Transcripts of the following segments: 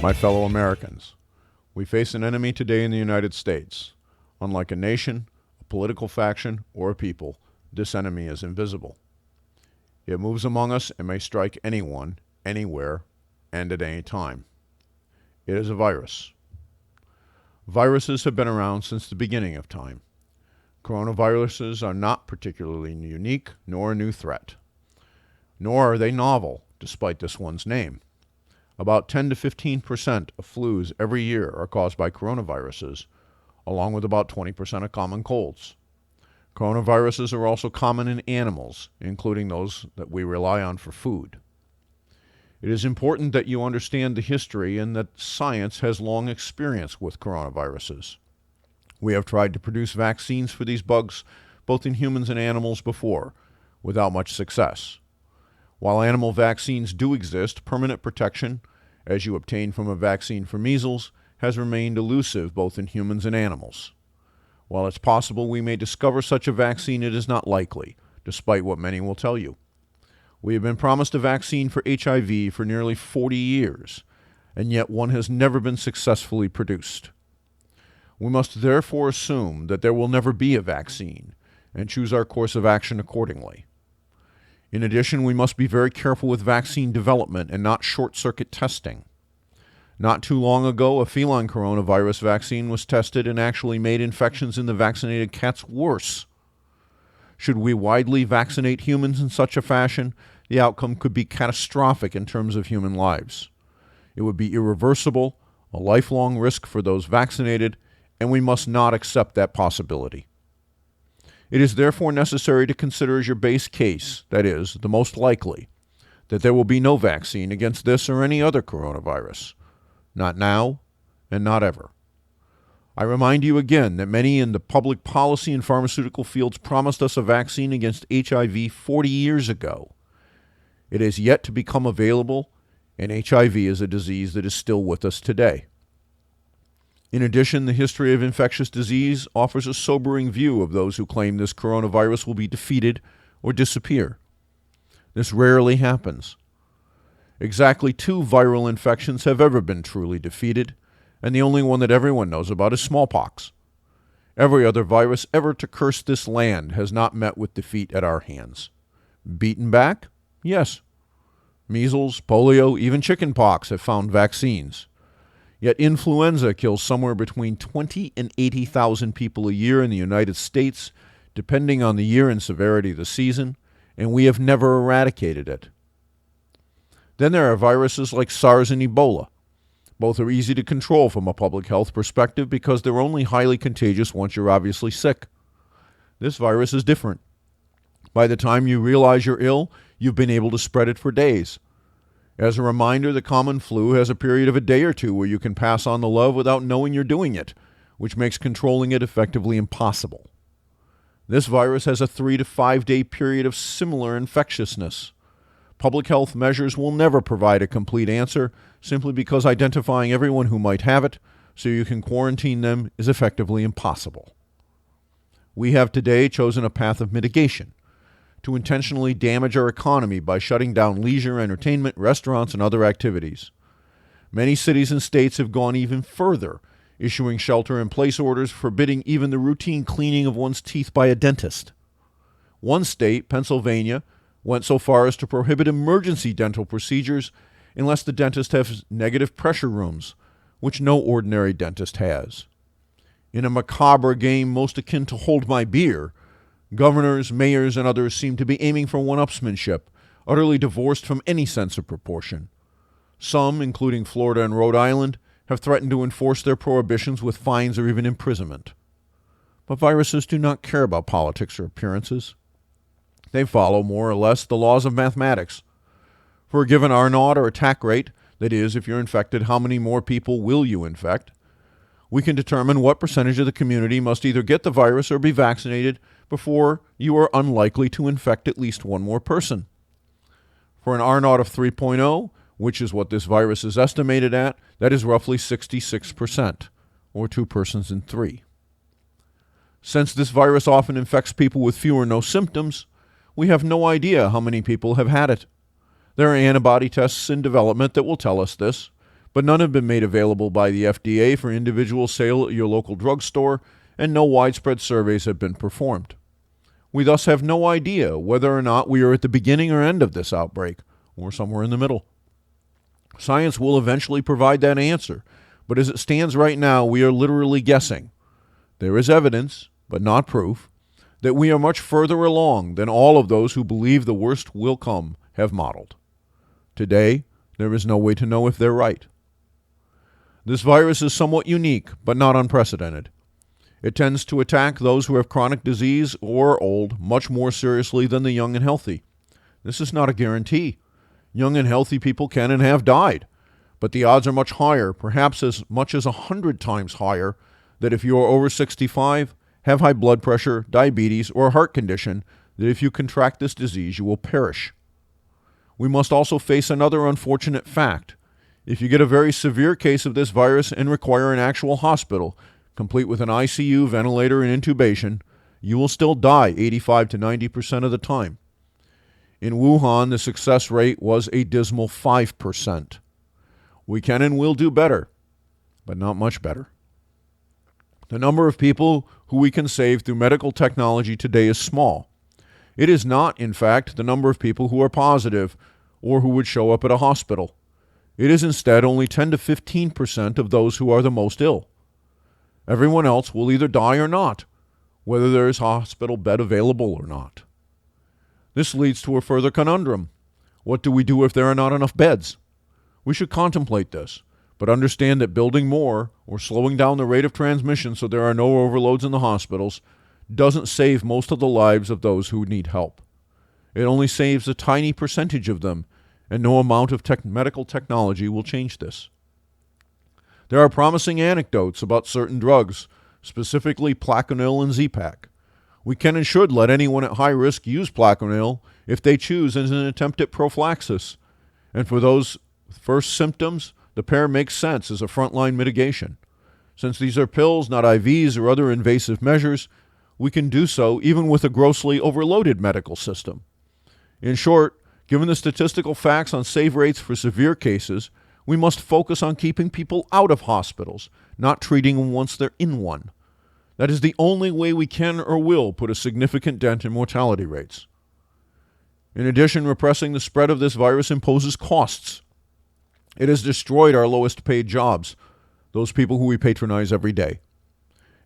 My fellow Americans, we face an enemy today in the United States. Unlike a nation, a political faction, or a people, this enemy is invisible. It moves among us and may strike anyone, anywhere, and at any time. It is a virus. Viruses have been around since the beginning of time. Coronaviruses are not particularly unique nor a new threat. Nor are they novel, despite this one's name. About 10 to 15% of flus every year are caused by coronaviruses, along with about 20% of common colds. Coronaviruses are also common in animals, including those that we rely on for food. It is important that you understand the history and that science has long experience with coronaviruses. We have tried to produce vaccines for these bugs, both in humans and animals before, without much success. While animal vaccines do exist, permanent protection, as you obtain from a vaccine for measles, has remained elusive both in humans and animals. While it's possible we may discover such a vaccine, it is not likely, despite what many will tell you. We have been promised a vaccine for HIV for nearly 40 years, and yet one has never been successfully produced. We must therefore assume that there will never be a vaccine, and choose our course of action accordingly. In addition, we must be very careful with vaccine development and not short-circuit testing. Not too long ago, a feline coronavirus vaccine was tested and actually made infections in the vaccinated cats worse. Should we widely vaccinate humans in such a fashion, the outcome could be catastrophic in terms of human lives. It would be irreversible, a lifelong risk for those vaccinated, and we must not accept that possibility. It is therefore necessary to consider as your base case, that is, the most likely, that there will be no vaccine against this or any other coronavirus. Not now, and not ever. I remind you again that many in the public policy and pharmaceutical fields promised us a vaccine against HIV 40 years ago. It has yet to become available, and HIV is a disease that is still with us today. In addition, the history of infectious disease offers a sobering view of those who claim this coronavirus will be defeated or disappear. This rarely happens. Exactly 2 viral infections have ever been truly defeated, and the only one that everyone knows about is smallpox. Every other virus ever to curse this land has not met with defeat at our hands. Beaten back? Yes. Measles, polio, even chickenpox have found vaccines. Yet influenza kills somewhere between 20 and 80,000 people a year in the United States, depending on the year and severity of the season, and we have never eradicated it. Then there are viruses like SARS and Ebola. Both are easy to control from a public health perspective because they're only highly contagious once you're obviously sick. This virus is different. By the time you realize you're ill, you've been able to spread it for days. As a reminder, the common flu has a period of a day or two where you can pass on the love without knowing you're doing it, which makes controlling it effectively impossible. This virus has a 3 to 5 day period of similar infectiousness. Public health measures will never provide a complete answer, simply because identifying everyone who might have it so you can quarantine them is effectively impossible. We have today chosen a path of mitigation, to intentionally damage our economy by shutting down leisure, entertainment, restaurants, and other activities. Many cities and states have gone even further, issuing shelter-in-place orders forbidding even the routine cleaning of one's teeth by a dentist. One state, Pennsylvania, went so far as to prohibit emergency dental procedures unless the dentist has negative pressure rooms, which no ordinary dentist has. In a macabre game most akin to Hold My Beer, governors, mayors, and others seem to be aiming for one-upsmanship, utterly divorced from any sense of proportion. Some, including Florida and Rhode Island, have threatened to enforce their prohibitions with fines or even imprisonment. But viruses do not care about politics or appearances. They follow, more or less, the laws of mathematics. For a given R0 or attack rate, that is, if you're infected, how many more people will you infect, we can determine what percentage of the community must either get the virus or be vaccinated before you are unlikely to infect at least one more person. For an R0 of 3.0, which is what this virus is estimated at, that is roughly 66%, or 2 persons in 3. Since this virus often infects people with few or no symptoms, we have no idea how many people have had it. There are antibody tests in development that will tell us this, but none have been made available by the FDA for individual sale at your local drugstore, and no widespread surveys have been performed. We thus have no idea whether or not we are at the beginning or end of this outbreak, or somewhere in the middle. Science will eventually provide that answer, but as it stands right now, we are literally guessing. There is evidence, but not proof, that we are much further along than all of those who believe the worst will come have modeled. Today, there is no way to know if they're right. This virus is somewhat unique, but not unprecedented. It tends to attack those who have chronic disease or old much more seriously than the young and healthy. This is not a guarantee. Young and healthy people can and have died, but the odds are much higher, perhaps as much as 100 times higher, that if you are over 65, have high blood pressure, diabetes, or a heart condition, that if you contract this disease, you will perish. We must also face another unfortunate fact. If you get a very severe case of this virus and require an actual hospital, complete with an ICU, ventilator, and intubation, you will still die 85 to 90% of the time. In Wuhan, the success rate was a dismal 5%. We can and will do better, but not much better. The number of people who we can save through medical technology today is small. It is not, in fact, the number of people who are positive or who would show up at a hospital. It is instead only 10 to 15% of those who are the most ill. Everyone else will either die or not, whether there is a hospital bed available or not. This leads to a further conundrum. What do we do if there are not enough beds? We should contemplate this, but understand that building more or slowing down the rate of transmission so there are no overloads in the hospitals doesn't save most of the lives of those who need help. It only saves a tiny percentage of them, and no amount of medical technology will change this. There are promising anecdotes about certain drugs, specifically Plaquenil and Z-Pak. We can and should let anyone at high risk use Plaquenil if they choose as an attempt at prophylaxis. And for those first symptoms, the pair makes sense as a frontline mitigation. Since these are pills, not IVs or other invasive measures, we can do so even with a grossly overloaded medical system. In short, given the statistical facts on save rates for severe cases, we must focus on keeping people out of hospitals, not treating them once they're in one. That is the only way we can or will put a significant dent in mortality rates. In addition, repressing the spread of this virus imposes costs. It has destroyed our lowest paid jobs, those people who we patronize every day.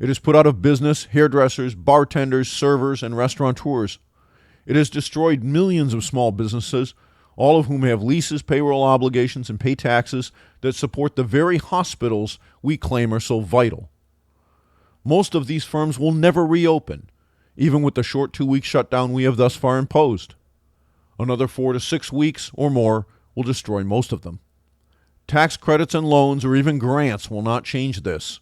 It has put out of business hairdressers, bartenders, servers, and restaurateurs. It has destroyed millions of small businesses, all of whom have leases, payroll obligations, and pay taxes that support the very hospitals we claim are so vital. Most of these firms will never reopen, even with the short 2-week shutdown we have thus far imposed. Another 4 to 6 weeks or more will destroy most of them. Tax credits and loans or even grants will not change this.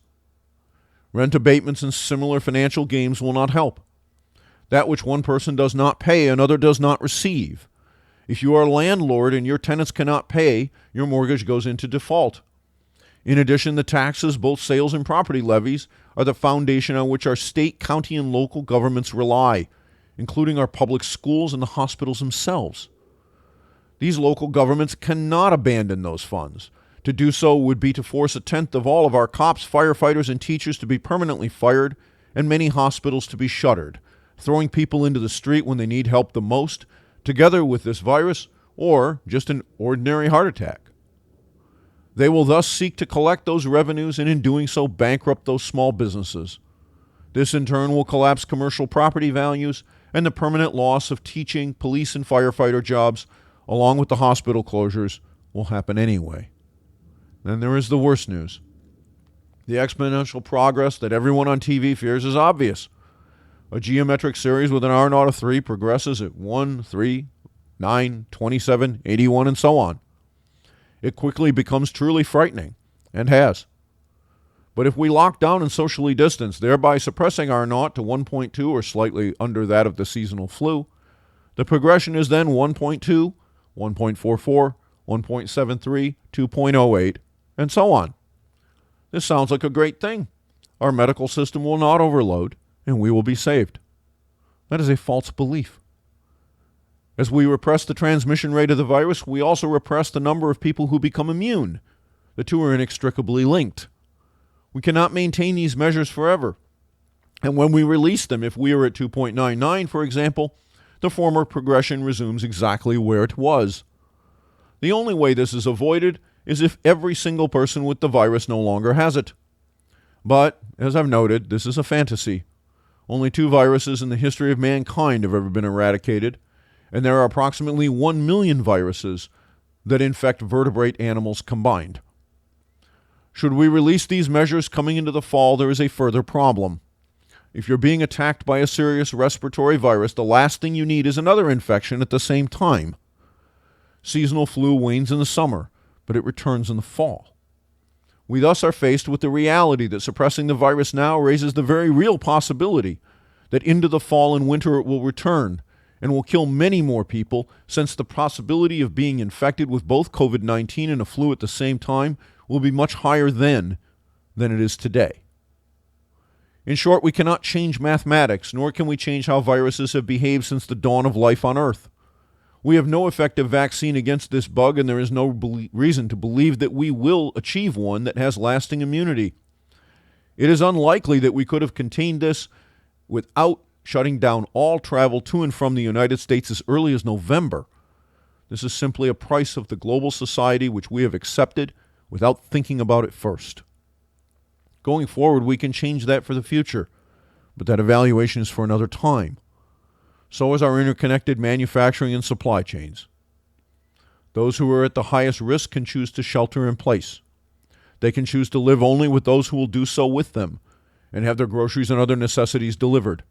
Rent abatements and similar financial gains will not help. That which one person does not pay, another does not receive. If you are a landlord and your tenants cannot pay, your mortgage goes into default. In addition, the taxes, both sales and property levies, are the foundation on which our state, county, and local governments rely, including our public schools and the hospitals themselves. These local governments cannot abandon those funds. To do so would be to force 1/10 of all of our cops, firefighters, and teachers to be permanently fired, and many hospitals to be shuttered, throwing people into the street when they need help the most, together with this virus, or just an ordinary heart attack. They will thus seek to collect those revenues and in doing so bankrupt those small businesses. This in turn will collapse commercial property values and the permanent loss of teaching, police, and firefighter jobs, along with the hospital closures, will happen anyway. Then there is the worst news. The exponential progress that everyone on TV fears is obvious. A geometric series with an R naught of 3 progresses at 1, 3, 9, 27, 81, and so on. It quickly becomes truly frightening, and has. But if we lock down and socially distance, thereby suppressing R naught to 1.2 or slightly under that of the seasonal flu, the progression is then 1.2, 1.44, 1.73, 2.08, and so on. This sounds like a great thing. Our medical system will not overload, and we will be saved. That is a false belief. As we repress the transmission rate of the virus, we also repress the number of people who become immune. The two are inextricably linked. We cannot maintain these measures forever. And when we release them, if we are at 2.99, for example, the former progression resumes exactly where it was. The only way this is avoided is if every single person with the virus no longer has it. But, as I've noted, this is a fantasy. Only 2 viruses in the history of mankind have ever been eradicated, and there are approximately 1 million viruses that infect vertebrate animals combined. Should we release these measures coming into the fall, there is a further problem. If you're being attacked by a serious respiratory virus, the last thing you need is another infection at the same time. Seasonal flu wanes in the summer, but it returns in the fall. We thus are faced with the reality that suppressing the virus now raises the very real possibility that into the fall and winter it will return and will kill many more people, since the possibility of being infected with both COVID-19 and a flu at the same time will be much higher then than it is today. In short, we cannot change mathematics, nor can we change how viruses have behaved since the dawn of life on Earth. We have no effective vaccine against this bug, and there is no reason to believe that we will achieve one that has lasting immunity. It is unlikely that we could have contained this without shutting down all travel to and from the United States as early as November. This is simply a price of the global society which we have accepted without thinking about it first. Going forward, we can change that for the future, but that evaluation is for another time. So is our interconnected manufacturing and supply chains. Those who are at the highest risk can choose to shelter in place. They can choose to live only with those who will do so with them and have their groceries and other necessities delivered.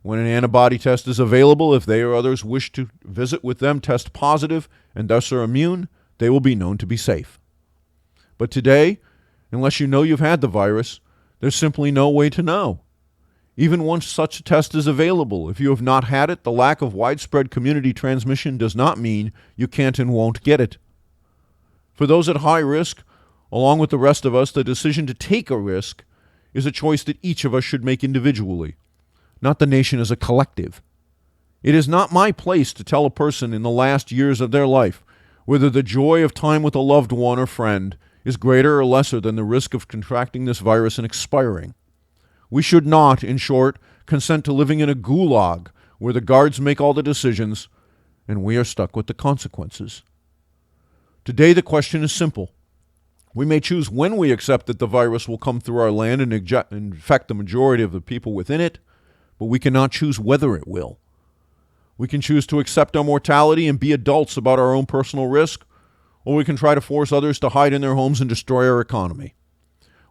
When an antibody test is available, if they or others wish to visit with them test positive and thus are immune, they will be known to be safe. But today, unless you know you've had the virus, there's simply no way to know. Even once such a test is available, if you have not had it, the lack of widespread community transmission does not mean you can't and won't get it. For those at high risk, along with the rest of us, the decision to take a risk is a choice that each of us should make individually, not the nation as a collective. It is not my place to tell a person in the last years of their life whether the joy of time with a loved one or friend is greater or lesser than the risk of contracting this virus and expiring. We should not, in short, consent to living in a gulag where the guards make all the decisions and we are stuck with the consequences. Today the question is simple. We may choose when we accept that the virus will come through our land and infect the majority of the people within it, but we cannot choose whether it will. We can choose to accept our mortality and be adults about our own personal risk, or we can try to force others to hide in their homes and destroy our economy.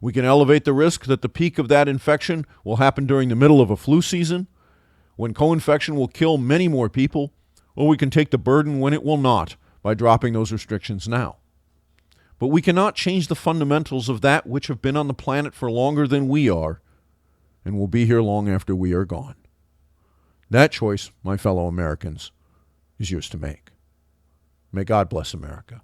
We can elevate the risk that the peak of that infection will happen during the middle of a flu season, when co-infection will kill many more people, or we can take the burden when it will not by dropping those restrictions now. But we cannot change the fundamentals of that which have been on the planet for longer than we are, and will be here long after we are gone. That choice, my fellow Americans, is yours to make. May God bless America.